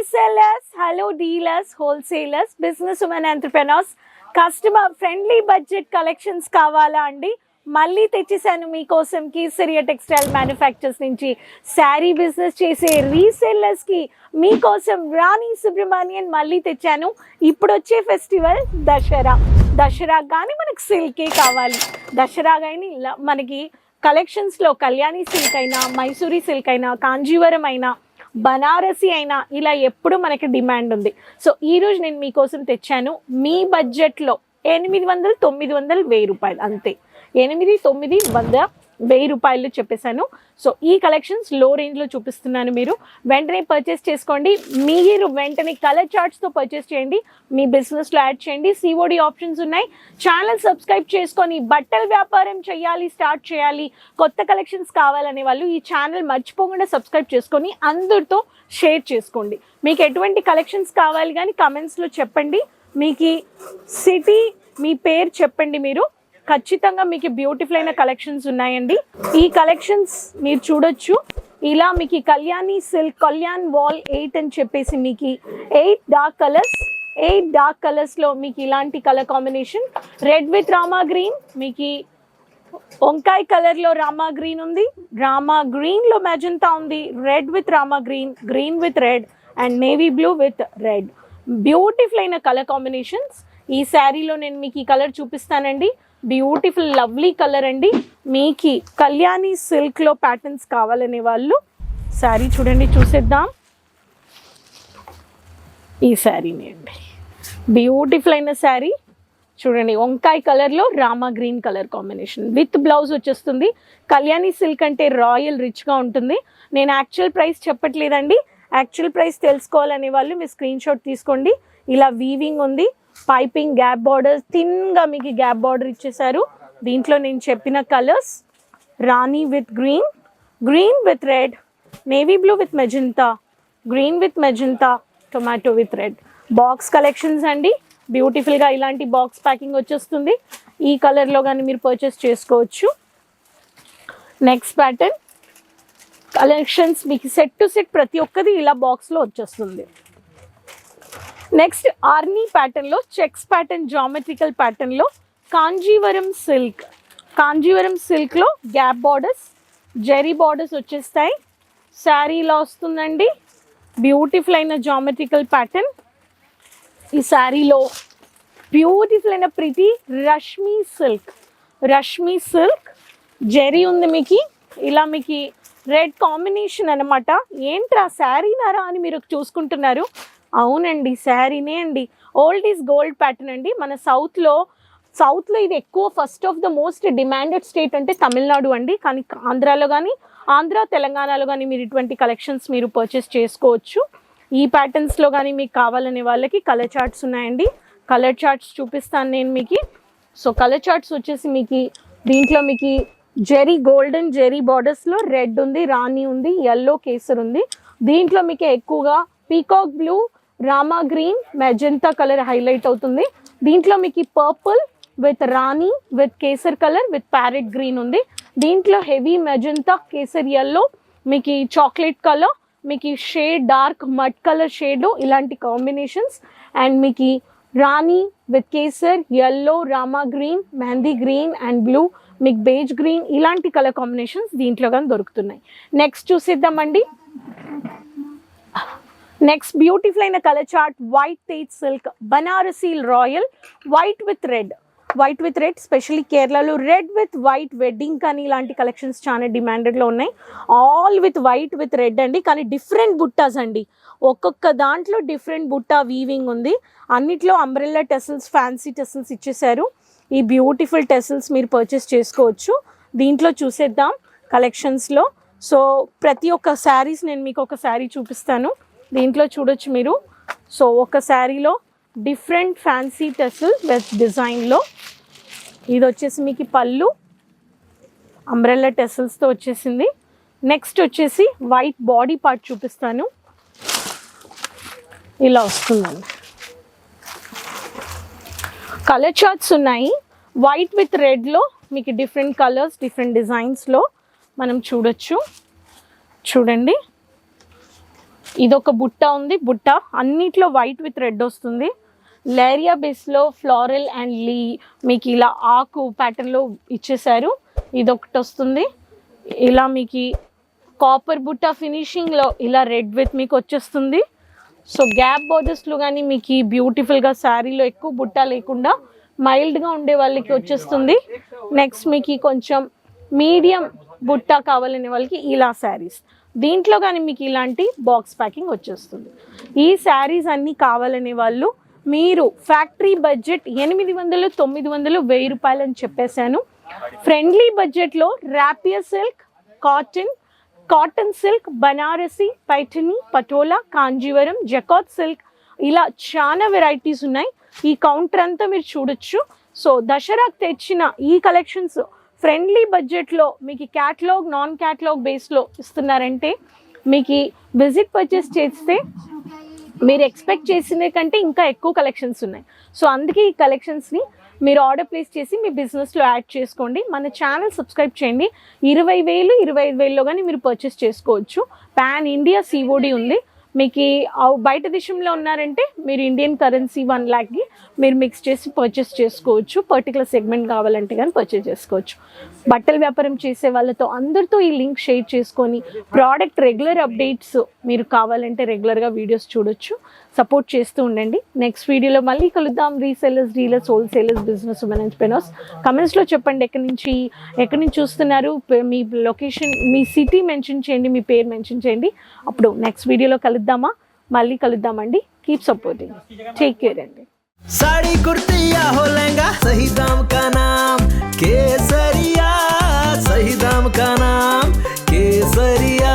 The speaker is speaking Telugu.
Resellers, hello dealers, wholesalers, business women entrepreneurs, customer friendly budget collections కావాలా అండి? మళ్ళీ తెచ్చేసాను మీకోసం కేసరియా టెక్స్టైల్ మ్యానుఫ్యాక్చర్స్ నుంచి. శారీ బిజినెస్ చేసే రీసెల్లర్స్కి మీకోసం రాణి సుబ్రహ్మణ్యన్ మళ్ళీ తెచ్చాను. ఇప్పుడు వచ్చే ఫెస్టివల్ దసరా కానీ మనకు సిల్కే కావాలి. దసరా కానీ మనకి కలెక్షన్స్లో కళ్యాణి సిల్క్ అయినా, మైసూరీ సిల్క్ అయినా, కాంజీవరం అయినా, బనారసి అయినా ఇలా ఎప్పుడు మనకి డిమాండ్ ఉంది. సో ఈరోజు నేను మీకోసం తెచ్చాను. మీ బడ్జెట్లో 800, 900, 1000 రూపాయలు అంతే. 800, 900, 100, 1000 రూపాయలు చెప్పేశాను. సో ఈ కలెక్షన్స్ లో రేంజ్లో చూపిస్తున్నాను. మీరు వెంటనే పర్చేస్ చేసుకోండి. మీరు వెంటనే కలర్ చార్ట్స్తో పర్చేస్ చేయండి. మీ బిజినెస్లో యాడ్ చేయండి. సిఓడి ఆప్షన్స్ ఉన్నాయి. ఛానల్ సబ్స్క్రైబ్ చేసుకొని బట్టల వ్యాపారం స్టార్ట్ చేయాలి, కొత్త కలెక్షన్స్ కావాలనే వాళ్ళు ఈ ఛానల్ మర్చిపోకుండా సబ్స్క్రైబ్ చేసుకొని అందరితో షేర్ చేసుకోండి. మీకు ఎటువంటి కలెక్షన్స్ కావాలి కానీ కమెంట్స్లో చెప్పండి. మీకు సిటీ, మీ పేరు చెప్పండి. మీరు ఖచ్చితంగా మీకు బ్యూటిఫుల్ అయిన కలెక్షన్స్ ఉన్నాయండి. ఈ కలెక్షన్స్ మీరు చూడొచ్చు. ఇలా మీకు కళ్యాణి సిల్క్, కళ్యాణ్ వాల్ 8 అని చెప్పేసి మీకు 8 డార్క్ కలర్స్లో మీకు ఇలాంటి colour combination. Red with Rama green, మీకు వంకాయ కలర్లో రామా గ్రీన్ ఉంది, రామా గ్రీన్లో మెజంతా ఉంది, red with Rama green, green with red and navy blue with red. Beautiful అయిన కలర్ కాంబినేషన్స్. ఈ శారీలో నేను మీకు ఈ కలర్ చూపిస్తానండి. బ్యూటిఫుల్ లవ్లీ కలర్ అండి. మీకు కళ్యాణి సిల్క్లో ప్యాటర్న్స్ కావాలనే వాళ్ళు శారీ చూడండి, చూసేద్దాం. ఈ శారీని అండి, బ్యూటిఫుల్ అయిన శారీ చూడండి. వంకాయ కలర్లో Rama green colour combination with blouse వచ్చేస్తుంది. కళ్యాణి సిల్క్ అంటే రాయల్ రిచ్గా ఉంటుంది. నేను యాక్చువల్ ప్రైస్ చెప్పట్లేదండి. యాక్చువల్ ప్రైస్ తెలుసుకోవాలనే వాళ్ళు మీ స్క్రీన్ షాట్ తీసుకోండి. ఇలా వీవింగ్ ఉంది, పైపింగ్, గ్యాప్ బార్డర్, థిన్గా మీకు గ్యాప్ బార్డర్ ఇచ్చేసారు. దీంట్లో నేను చెప్పిన colours Rani with green, green with red, navy blue with magenta, green with magenta, tomato with red. Box collections అండి. బ్యూటిఫుల్గా ఇలాంటి బాక్స్ ప్యాకింగ్ వచ్చేస్తుంది. ఈ కలర్లో కానీ మీరు పర్చేస్ చేసుకోవచ్చు. నెక్స్ట్ ప్యాటర్న్ కలెక్షన్స్ మీకు సెట్ టు సెట్ ప్రతి ఒక్కది ఇలా బాక్స్లో వచ్చేస్తుంది. నెక్స్ట్ ఆర్నీ ప్యాటర్న్లో, చెక్స్ ప్యాటర్న్, జామెట్రికల్ ప్యాటర్న్లో కాంజీవరం సిల్క్. కాంజీవరం సిల్క్లో గ్యాప్ బార్డర్స్, జెరీ బార్డర్స్ వచ్చేస్తాయి. శారీ ఇలా వస్తుందండి. బ్యూటిఫుల్ అయిన జామెట్రికల్ ప్యాటర్న్. ఈ శారీలో బ్యూటిఫుల్ అయిన ప్రిటీ రష్మీ సిల్క్ జెరీ ఉంది. మీకు ఇలా మీకు రెడ్ కాంబినేషన్ అనమాట. ఏంట్రా శారీనారా అని మీరు చూసుకుంటున్నారు. అవునండి, శారీనే అండి. ఓల్డ్ ఈజ్ గోల్డ్ ప్యాటర్న్ అండి. మన సౌత్లో ఇది ఎక్కువ first of the most demanded state అంటే తమిళనాడు అండి. కానీ ఆంధ్రాలో కానీ, తెలంగాణలో కానీ మీరు ఇటువంటి కలెక్షన్స్ మీరు పర్చేస్ చేసుకోవచ్చు. ఈ ప్యాటర్న్స్లో కానీ మీకు కావాలనే వాళ్ళకి కలర్ చార్ట్స్ ఉన్నాయండి. కలర్ చార్ట్స్ చూపిస్తాను నేను మీకు. సో కలర్ చార్ట్స్ వచ్చేసి మీకు దీంట్లో మీకు గోల్డెన్ జెరీ బార్డర్స్లో రెడ్ ఉంది, రాణి ఉంది, ఎల్లో, కేసర్ ఉంది. దీంట్లో మీకు ఎక్కువగా peacock blue, rama green, magenta colour highlight అవుతుంది. దీంట్లో మీకు purple with rani with kesar colour with parrot green ఉంది. దీంట్లో హెవీ మెజంతా, కేసర్ ఎల్లో, మీకు చాక్లెట్ కలర్, మీకు shade dark mud colour shade, ఇలాంటి కాంబినేషన్స్. అండ్ మీకు rani with kesar, yellow, rama green, mehndi green and blue, మీకు బేజ్ గ్రీన్, ఇలాంటి కలర్ కాంబినేషన్స్ దీంట్లో కానీ దొరుకుతున్నాయి. నెక్స్ట్ చూసేద్దామండి. నెక్స్ట్ బ్యూటిఫుల్ అయిన colour chart white Tej silk, Banarasi royal, white with red, specially కేరళలో రెడ్ విత్ వైట్ వెడ్డింగ్ కానీ ఇలాంటి కలెక్షన్స్ చాలా డిమాండెడ్లో ఉన్నాయి. All with white with red అండి. కానీ డిఫరెంట్ బుట్టాస్ అండి. ఒక్కొక్క దాంట్లో డిఫరెంట్ బుట్టా వీవింగ్ ఉంది. అన్నిట్లో అంబ్రెల్లా టెసల్స్, ఫ్యాన్సీ టెసల్స్ ఇచ్చేసారు. ఈ బ్యూటిఫుల్ టెసల్స్ మీరు పర్చేస్ చేసుకోవచ్చు. దీంట్లో చూసేద్దాం కలెక్షన్స్లో. సో ప్రతి ఒక్క శారీస్ నేను మీకు ఒక శారీ చూపిస్తాను. దీంట్లో చూడొచ్చు మీరు. సో ఒక శారీలో డిఫరెంట్ ఫ్యాన్సీ టెసల్ విత్ డిజైన్లో, ఇది వచ్చేసి మీకు పళ్ళు అంబ్రెల్లా టెసల్స్తో వచ్చేసింది. నెక్స్ట్ వచ్చేసి వైట్ బాడీ పార్ట్ చూపిస్తాను. ఇలా వస్తుందండి. కలర్ చార్ట్స్ ఉన్నాయి. వైట్ విత్ రెడ్లో మీకు డిఫరెంట్ కలర్స్, డిఫరెంట్ డిజైన్స్లో మనం చూడొచ్చు. చూడండి ఇదొక బుట్ట ఉంది, బుట్ట అన్నిట్లో వైట్ విత్ రెడ్ వస్తుంది. లేరియా బేస్లో ఫ్లోరల్ అండ్ లీ మీకు ఇలా ఆకు ప్యాటర్న్లో ఇచ్చేసారు. ఇదొకటి వస్తుంది. ఇలా మీకు కాపర్ బుట్ట ఫినిషింగ్లో ఇలా రెడ్ విత్ మీకు వచ్చేస్తుంది. సో గ్యాప్ బోర్డర్స్లో కానీ మీకు బ్యూటిఫుల్గా శారీలో ఎక్కువ బుట్ట లేకుండా మైల్డ్గా ఉండే వాళ్ళకి వచ్చేస్తుంది. నెక్స్ట్ మీకు కొంచెం మీడియం బుట్ట కావాలనే వాళ్ళకి ఇలా శారీస్, దీంట్లో కానీ మీకు ఇలాంటి బాక్స్ ప్యాకింగ్ వచ్చేస్తుంది. ఈ శారీస్ అన్నీ కావాలనే వాళ్ళు మీరు ఫ్యాక్టరీ బడ్జెట్ 800, 900, 1000 రూపాయలు అని చెప్పేశాను. ఫ్రెండ్లీ బడ్జెట్లో rapier silk, cotton silk, Banarasi, Paithani, Patola, Kanjeevaram, jacquard silk ఇలా చాలా వెరైటీస్ ఉన్నాయి. ఈ కౌంటర్ అంతా మీరు చూడొచ్చు. సో దసరాకు తెచ్చిన ఈ కలెక్షన్స్ ఫ్రెండ్లీ బడ్జెట్లో మీకు క్యాటలాగ్, నాన్ క్యాటలాగ్ బేస్లో ఇస్తున్నారంటే మీకు విజిట్ పర్చేస్ చేస్తే మీరు ఎక్స్పెక్ట్ చేసిన కంటే ఇంకా ఎక్కువ కలెక్షన్స్ ఉన్నాయి. సో అందుకే ఈ కలెక్షన్స్ని మీరు ఆర్డర్ ప్లేస్ చేసి మీ బిజినెస్లో యాడ్ చేసుకోండి. మన ఛానల్ సబ్స్క్రైబ్ చేయండి. 20,000, 25,000లో కానీ మీరు పర్చేస్ చేసుకోవచ్చు. పాన్ ఇండియా COD ఉంది. మీకు బయట దేశంలో ఉన్నారంటే మీరు ఇండియన్ కరెన్సీ 1 lakh మీరు మిక్స్ చేసి పర్చేస్ చేసుకోవచ్చు. పర్టికులర్ సెగ్మెంట్ కావాలంటే కానీ పర్చేస్ చేసుకోవచ్చు. బట్టల వ్యాపారం చేసే వాళ్ళతో అందరితో ఈ లింక్ షేర్ చేసుకొని ప్రోడక్ట్ రెగ్యులర్ అప్డేట్స్ మీరు కావాలంటే రెగ్యులర్గా వీడియోస్ చూడొచ్చు. సపోర్ట్ చేస్తూ ఉండండి. నెక్స్ట్ వీడియోలో మళ్ళీ కలుద్దాం. Resellers, dealers, wholesalers, business women entrepreneurs కమెంట్స్లో చెప్పండి ఎక్కడి నుంచి చూస్తున్నారు, మీ లొకేషన్, మీ సిటీ మెన్షన్ చేయండి, మీ పేరు మెన్షన్ చేయండి. అప్పుడు నెక్స్ట్ వీడియోలో కలుద్దామా, మళ్ళీ కలుద్దామండి. కీప్ సపోర్టింగ్, టేక్ కేర్ అండి. साड़ी कुर्ती या हो लहंगा, सही दाम का नाम केसरिया, सही दाम का नाम केसरिया.